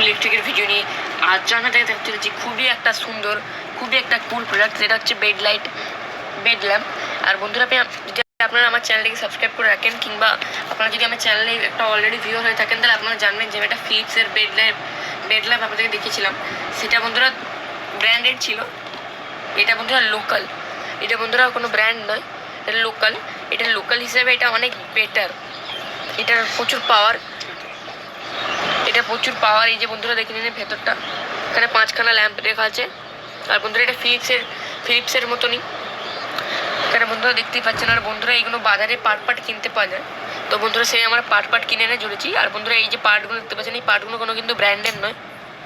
ইলেকট্রিকের ভিডিও নিয়ে আজ জানাতে থাকতে চলেছি খুবই একটা সুন্দর, খুবই একটা কুল প্রোডাক্ট, যেটা হচ্ছে বেড ল্যাম্প। আর বন্ধুরা, যদি আপনারা আমার চ্যানেলটিকে সাবস্ক্রাইব করে রাখেন, কিংবা আপনারা যদি আমার চ্যানেলে একটা অলরেডি ভিউয়ার হয়ে থাকেন, তাহলে আপনারা জানবেন যে এটা ফিলিপসের বেড ল্যাম্প আপনাদেরকে দেখিয়েছিলাম। সেটা বন্ধুরা ব্র্যান্ডেড ছিল, এটা বন্ধুরা লোকাল। এটা বন্ধুরা কোনো ব্র্যান্ড নয়, এটা লোকাল। এটা লোকাল হিসেবে এটা অনেক বেটার, এটার প্রচুর পাওয়ার। এই যে বন্ধুরা দেখে নিন ভেতরটা, এখানে 5খানা ল্যাম্প রেখা আছে। আর বন্ধুরা এটা ফিলিপসের মতনই, এখানে বন্ধুরা দেখতেই পাচ্ছেন। আর বন্ধুরা এইগুলো বাজারে পার্ট কিনতে পাওয়া যায়, তো বন্ধুরা সেই আমরা পার্ট কিনে এনে জুড়েছি। আর বন্ধুরা এই যে পার্টগুলো দেখতে পাচ্ছেন, এই পার্টগুলো কোনো কিন্তু ব্র্যান্ডের নয়,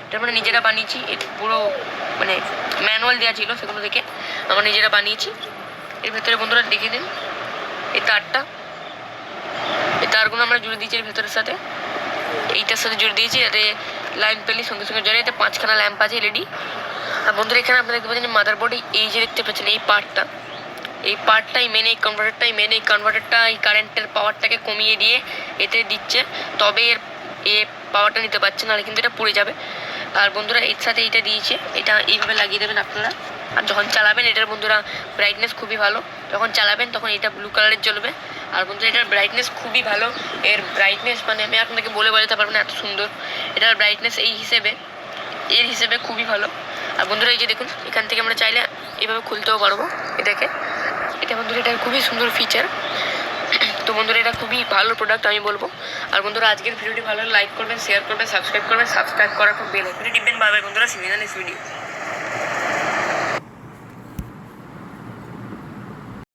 এটা আমরা নিজেরা বানিয়েছি। পুরো মানে ম্যানুয়াল দেওয়া ছিল, সেগুলো দেখে আমরা নিজেরা বানিয়েছি। এর ভেতরে বন্ধুরা দেখে দিন এই তারগুলো আমরা জুড়ে দিয়েছি এর ভেতরের সাথে, এইটার সাথে জুড়ে দিয়েছি, যাতে লাইন পেলে সঙ্গে সঙ্গে জ্বলে। এতে 5খানা ল্যাম্প আছে এলইডি। আর বন্ধুরা এখানে আপনারা দেখতে পাচ্ছেন মাদারবোর্ডে এই যে দেখতে পাচ্ছেন এই পার্টটাই মেন, এই কনভার্টারটা এই কারেন্টের পাওয়ারটাকে কমিয়ে দিয়ে এতে দিচ্ছে, তবে এর পাওয়ারটা নিতে পারছে না, কিন্তু এটা পুড়ে যাবে। আর বন্ধুরা এর সাথে এইটা দিয়েছে, এটা এইভাবে লাগিয়ে দেবেন আপনারা। আর যখন চালাবেন এটার বন্ধুরা ব্রাইটনেস খুবই ভালো, যখন চালাবেন তখন এটা ব্লু কালারের জ্বলবে। আর বন্ধুরা এটার ব্রাইটনেস খুবই ভালো, এর ব্রাইটনেস মানে আমি আপনাকে বলে বোঝাতে পারবো না, এত সুন্দর এটার ব্রাইটনেস। এর হিসেবে খুবই ভালো। আর বন্ধুরা এই যে দেখুন, এখান থেকে আমরা চাইলে এইভাবে খুলতেও পারবো এটাকে। এটা বন্ধুরা এটার খুবই সুন্দর ফিচার। তো বন্ধুরা এটা খুবই ভালো প্রোডাক্ট আমি বলবো। আর বন্ধুরা আজকের ভিডিওটি ভালো লাইক করবেন, শেয়ার করবেন, সাবস্ক্রাইব করার পর বেল আইকনে টিপবেন। বাই বাই বন্ধুরা, see you in the next video.